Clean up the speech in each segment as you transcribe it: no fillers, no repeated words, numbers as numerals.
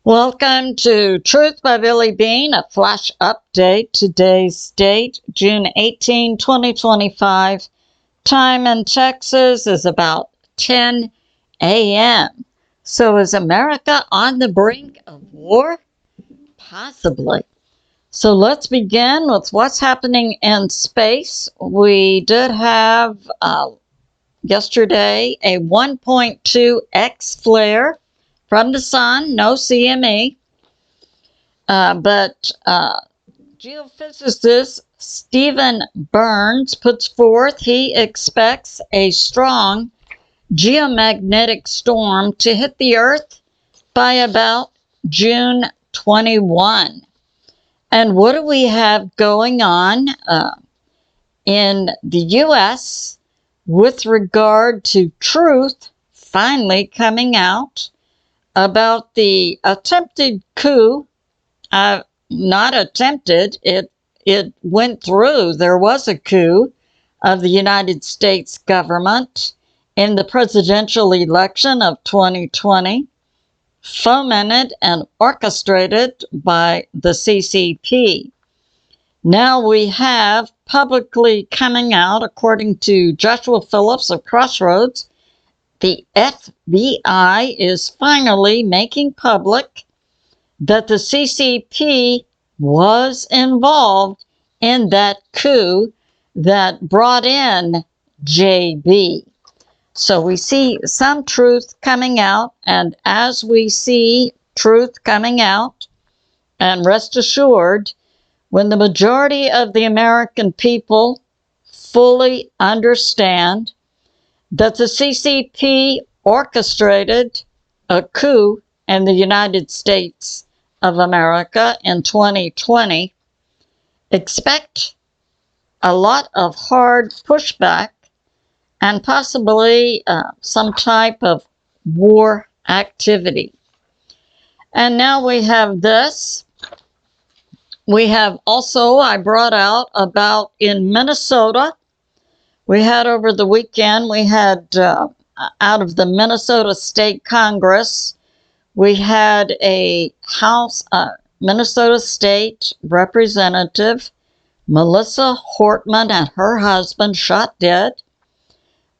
Welcome to Truth by Billie Beene, a flash update. Today's date, June 18, 2025. Time in Texas is about 10 a.m. So is America on the brink of war? Possibly. So let's begin with what's happening in space. We did have yesterday a 1.2x flare from the sun, no CME, but geophysicist Stephen Burns puts forth he expects a strong geomagnetic storm to hit the Earth by about June 21. And what do we have going on in the U.S. with regard to truth finally coming out about the attempted coup? Not attempted, it went through. There was a coup of the United States government in the presidential election of 2020, fomented and orchestrated by the CCP. Now we have publicly coming out, according to Joshua Phillips of Crossroads, the FBI is finally making public that the CCP was involved in that coup that brought in JB. So we see some truth coming out, and as we see truth coming out, and rest assured, when the majority of the American people fully understand that the CCP orchestrated a coup in the United States of America in 2020, expect a lot of hard pushback and possibly some type of war activity. And now we have this. We have also, I brought out about in Minnesota, we had over the weekend, we had out of the Minnesota State Congress, we had a House, Minnesota State Representative, Melissa Hortman, and her husband shot dead.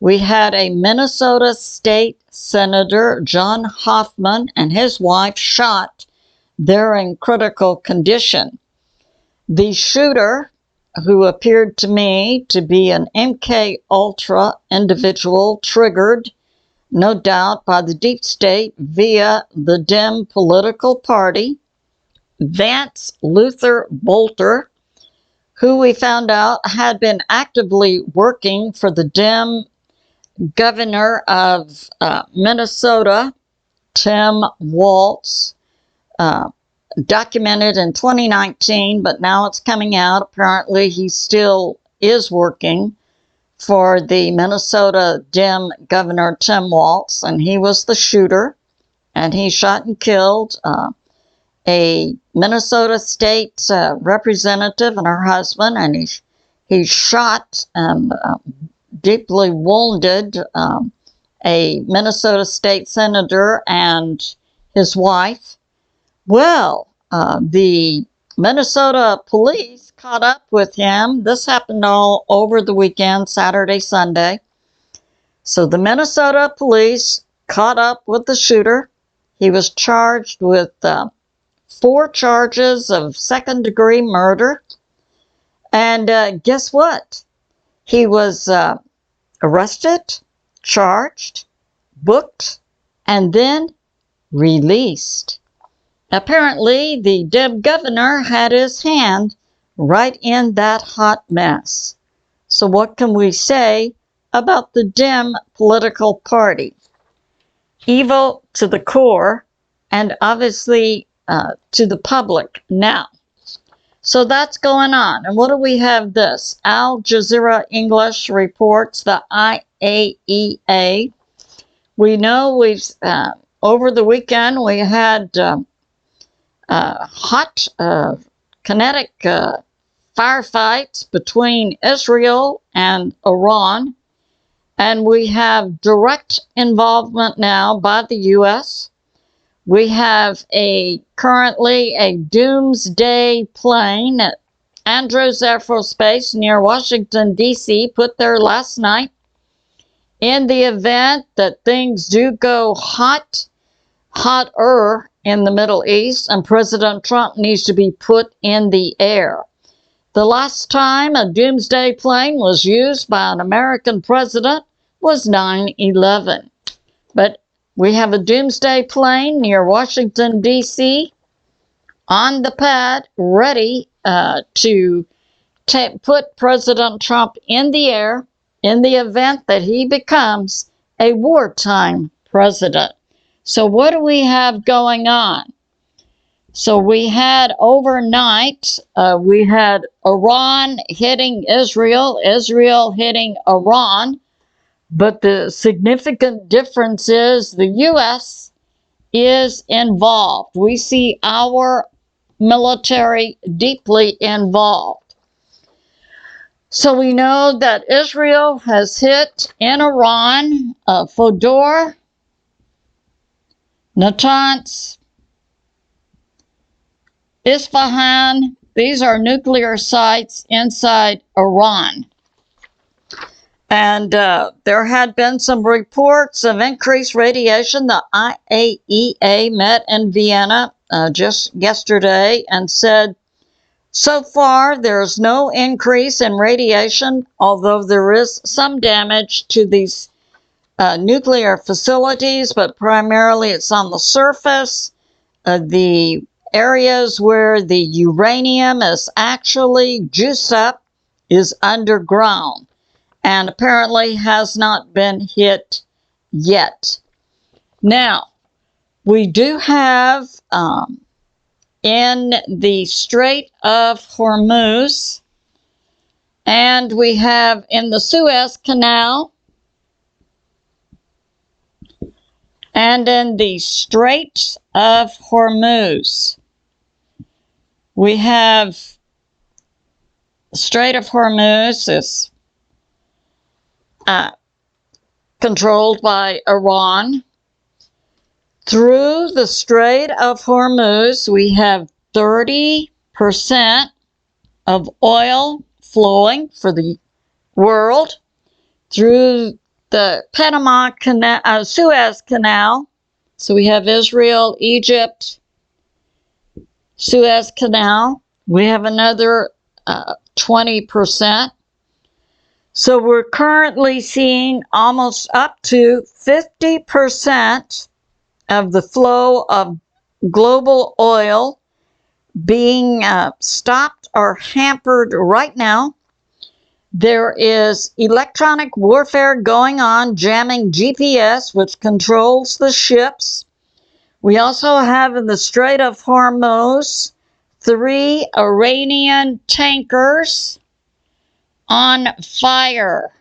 We had a Minnesota State Senator, John Hoffman, and his wife shot. They're in critical condition. The shooter, who appeared to me to be an MK Ultra individual, triggered, no doubt, by the deep state via the Dem political party, Vance Luther Bolter, who we found out had been actively working for the Dem governor of Minnesota, Tim Walz, documented in 2019, but now it's coming out. Apparently, he still is working for the Minnesota Dem Governor Tim Walz, and he was the shooter, and he shot and killed a Minnesota State representative and her husband, and he shot and deeply wounded a Minnesota State Senator and his wife. Well, the Minnesota police caught up with him. This happened all over the weekend, Saturday, Sunday. So the Minnesota police caught up with the shooter. He was charged with 4 charges of second-degree murder. And guess what? He was arrested, charged, booked, and then released. Apparently, the Dem governor had his hand right in that hot mess. So what can we say about the Dem political party? Evil to the core, and obviously to the public now. So that's going on. And what do we have this? Al Jazeera English reports the IAEA. We know we've, over the weekend, we had hot kinetic firefights between Israel and Iran, and we have direct involvement now by the U.S. We have currently a Doomsday plane at Andrews Air Force Base near Washington, D.C., put there last night. In the event that things do go hotter in the Middle East, and President Trump needs to be put in the air. The last time a Doomsday plane was used by an American president was 9/11. But we have a Doomsday plane near Washington, D.C. on the pad, ready to put President Trump in the air in the event that he becomes a wartime president. So what do we have going on? So we had overnight, we had Iran hitting Israel, Israel hitting Iran. But the significant difference is the U.S. is involved. We see our military deeply involved. So we know that Israel has hit in Iran, Fordow, Natanz, Isfahan. These are nuclear sites inside Iran. And there had been some reports of increased radiation. The IAEA met in Vienna just yesterday and said, so far there's no increase in radiation, although there is some damage to these nuclear facilities, but primarily it's on the surface. The areas where the uranium is actually juiced up is underground, and apparently has not been hit yet. Now, we do have in the Strait of Hormuz, and we have in the Suez Canal, and in the Strait of Hormuz. We have Strait of Hormuz is controlled by Iran. Through the Strait of Hormuz, we have 30% of oil flowing for the world. Through the Panama Canal, Suez Canal, so we have Israel, Egypt, Suez Canal. We have another 20%. So we're currently seeing almost up to 50% of the flow of global oil being stopped or hampered right now. There is electronic warfare going on, jamming GPS, which controls the ships. We also have in the Strait of Hormuz 3 Iranian tankers on fire.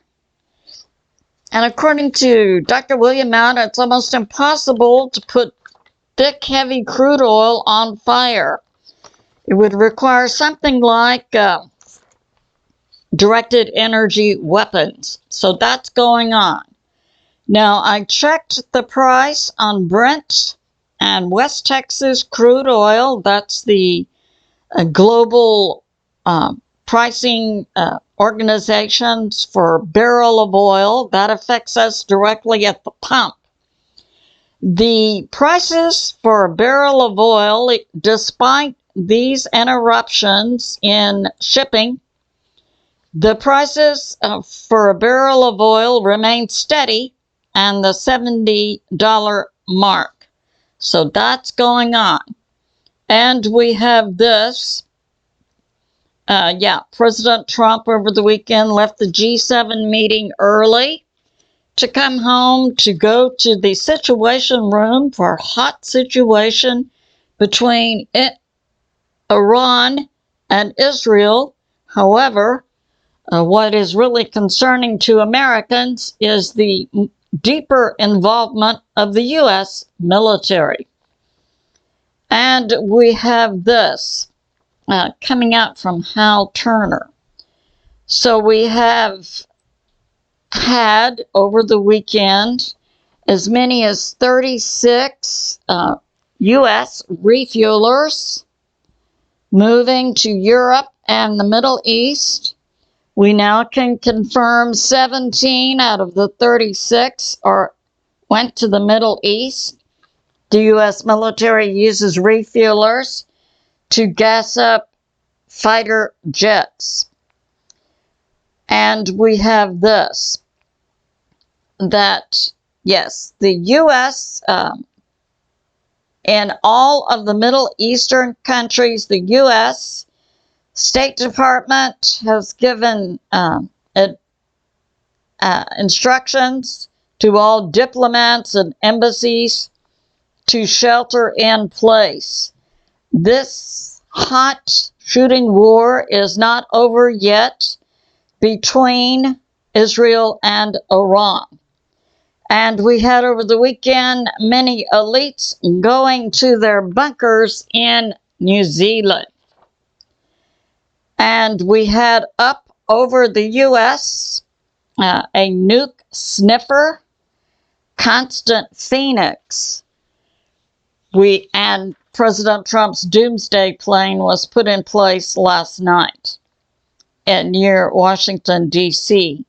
And according to Dr. William Mount, it's almost impossible to put thick, heavy crude oil on fire. It would require something like directed energy weapons. So that's going on. Now, I checked the price on Brent and West Texas crude oil. That's the global pricing organizations for a barrel of oil. That affects us directly at the pump. The prices for a barrel of oil, despite these interruptions in shipping, the prices for a barrel of oil remain steady and the $70 mark. So that's going on. And we have this. President Trump over the weekend left the G7 meeting early to come home to go to the Situation Room for a hot situation between Iran and Israel. However, what is really concerning to Americans is the deeper involvement of the U.S. military. And we have this coming out from Hal Turner. So we have had over the weekend as many as 36 U.S. refuelers moving to Europe and the Middle East. We now can confirm 17 out of the 36 went to the Middle East. The U.S. military uses refuelers to gas up fighter jets. And we have this, that, yes, the U.S., in all of the Middle Eastern countries, the U.S. State Department has given instructions to all diplomats and embassies to shelter in place. This hot shooting war is not over yet between Israel and Iran. And we had over the weekend many elites going to their bunkers in New Zealand. And we had up over the U.S. A nuke sniffer, Constant Phoenix. And President Trump's Doomsday plane was put in place last night near Washington, D.C.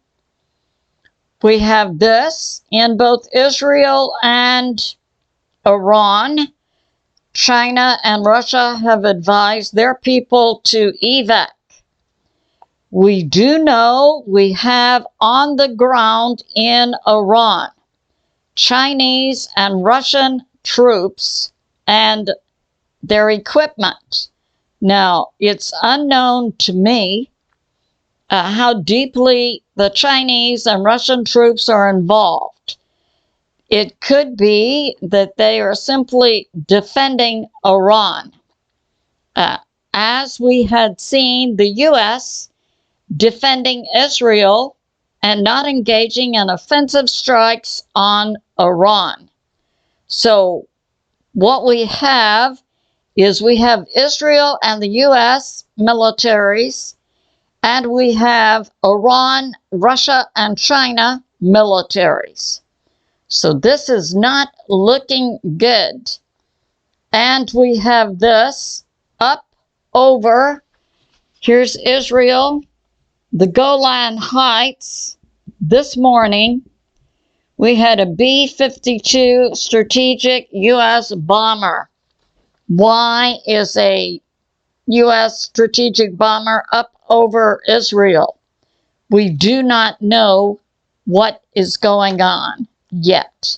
We have this in both Israel and Iran. China and Russia have advised their people to evac. We do know we have on the ground in Iran Chinese and Russian troops and their equipment. Now, it's unknown to me how deeply the Chinese and Russian troops are involved. It could be that they are simply defending Iran, as we had seen the U.S. defending Israel and not engaging in offensive strikes on Iran. So what we have is we have Israel and the U.S. militaries, and we have Iran, Russia, and China militaries. So this is not looking good. And we have this up over, here's Israel, the Golan Heights. This morning, we had a B-52 strategic U.S. bomber. Why is a U.S. strategic bomber up over Israel? We do not know what is going on yet.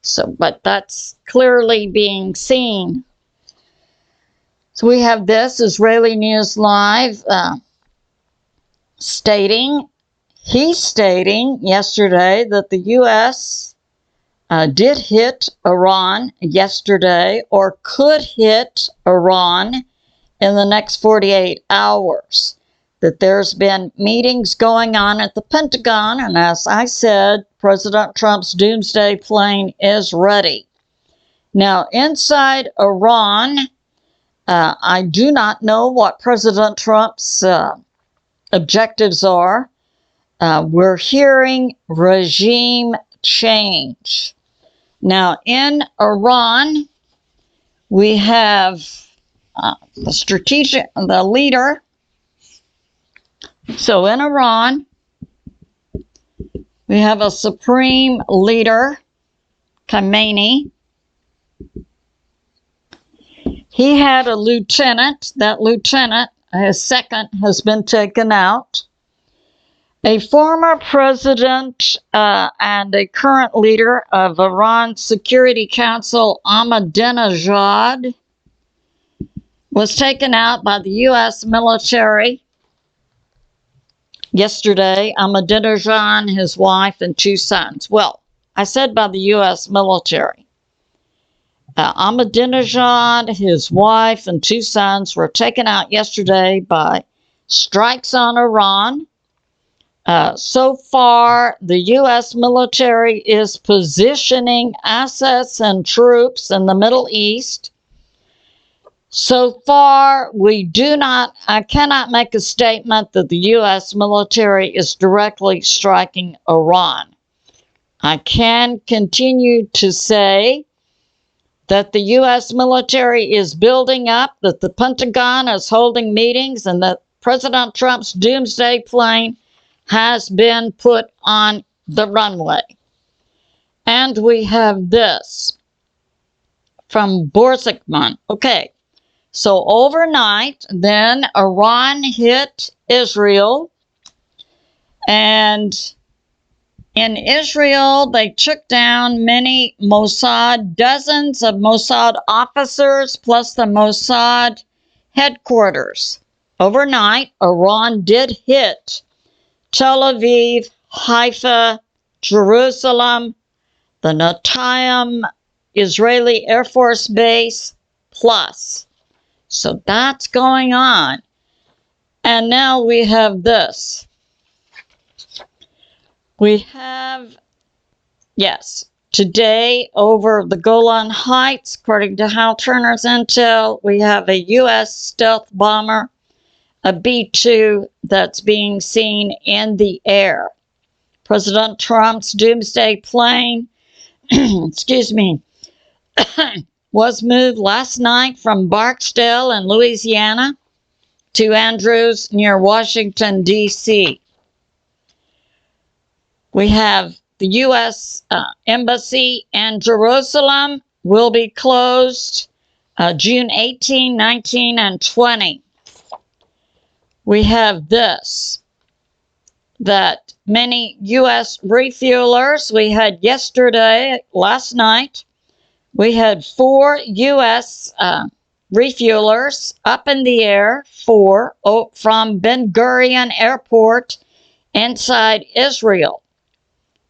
So, but that's clearly being seen. So we have this Israeli News Live stating yesterday that the U.S. Did hit Iran yesterday, or could hit Iran in the next 48 hours. That there's been meetings going on at the Pentagon, and as I said, President Trump's Doomsday plane is ready. Now, inside Iran, I do not know what President Trump's objectives are. We're hearing regime change. Now, in Iran, we have the leader. So in Iran, we have a supreme leader, Khamenei. He had a lieutenant. That lieutenant, his second, has been taken out. A former president and a current leader of Iran's Security Council, Ahmadinejad, was taken out by the U.S. military yesterday. Ahmadinejad, his wife, and 2 sons. Well, I said by the U.S. military. Ahmadinejad, his wife, and 2 sons were taken out yesterday by strikes on Iran. So far, the U.S. military is positioning assets and troops in the Middle East. So far, I cannot make a statement that the U.S. military is directly striking Iran. I can continue to say that the U.S. military is building up, that the Pentagon is holding meetings, and that President Trump's doomsday plane has been put on the runway. And we have this from Borzikman. Okay, so overnight, then Iran hit Israel, and in Israel, they took down many Mossad, dozens of Mossad officers, plus the Mossad headquarters. Overnight, Iran did hit Tel Aviv, Haifa, Jerusalem, the Netayim Israeli Air Force Base, plus. So that's going on. And now we have this. We have, yes, today over the Golan Heights, according to Hal Turner's intel, we have a U.S. stealth bomber, a B-2, that's being seen in the air. President Trump's doomsday plane, excuse me, was moved last night from Barksdale in Louisiana to Andrews near Washington, D.C. We have the U.S. Embassy in Jerusalem will be closed June 18, 19, and 20. We have this, that many U.S. refuelers, we had yesterday, last night, we had 4 U.S. refuelers up in the air, 4 from Ben Gurion Airport inside Israel.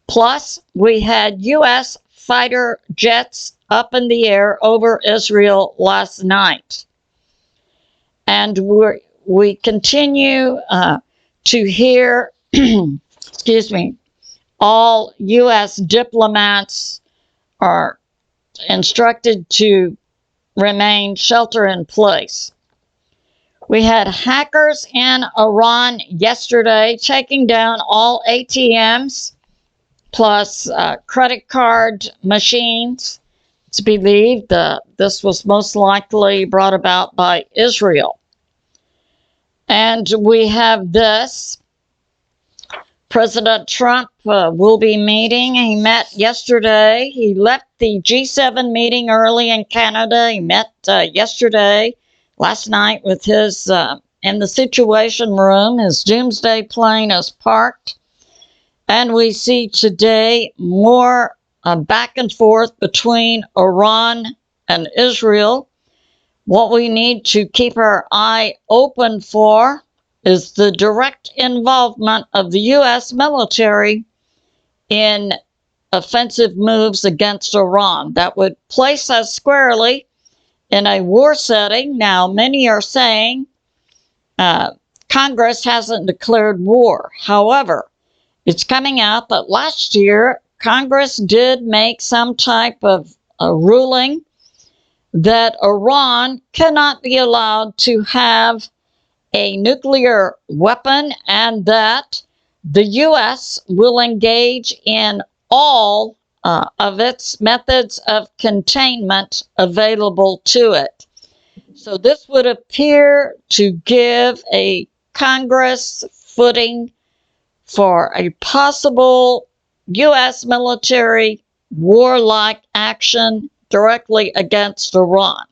Plus, we had U.S. fighter jets up in the air over Israel last night. And we continue to hear, excuse me, all U.S. diplomats are instructed to remain shelter in place. We had hackers in Iran yesterday taking down all ATMs, plus credit card machines. It's believed this was most likely brought about by Israel. And we have this. President Trump will be meeting. He met yesterday. He left the G7 meeting early in Canada. He met yesterday, last night, with his, in the Situation Room. His doomsday plane is parked. And we see today more back and forth between Iran and Israel. What we need to keep our eye open for is the direct involvement of the U.S. military in offensive moves against Iran. That would place us squarely in a war setting. Now, many are saying Congress hasn't declared war. However, it's coming out that last year, Congress did make some type of a ruling that Iran cannot be allowed to have a nuclear weapon, and that the U.S. will engage in all of its methods of containment available to it. So this would appear to give a Congress footing for a possible U.S. military warlike action directly against Iran.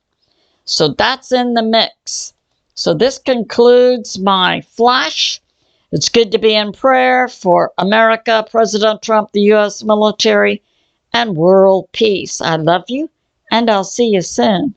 So that's in the mix. So this concludes my flash. It's good to be in prayer for America, President Trump, the U.S. military, and world peace. I love you, and I'll see you soon.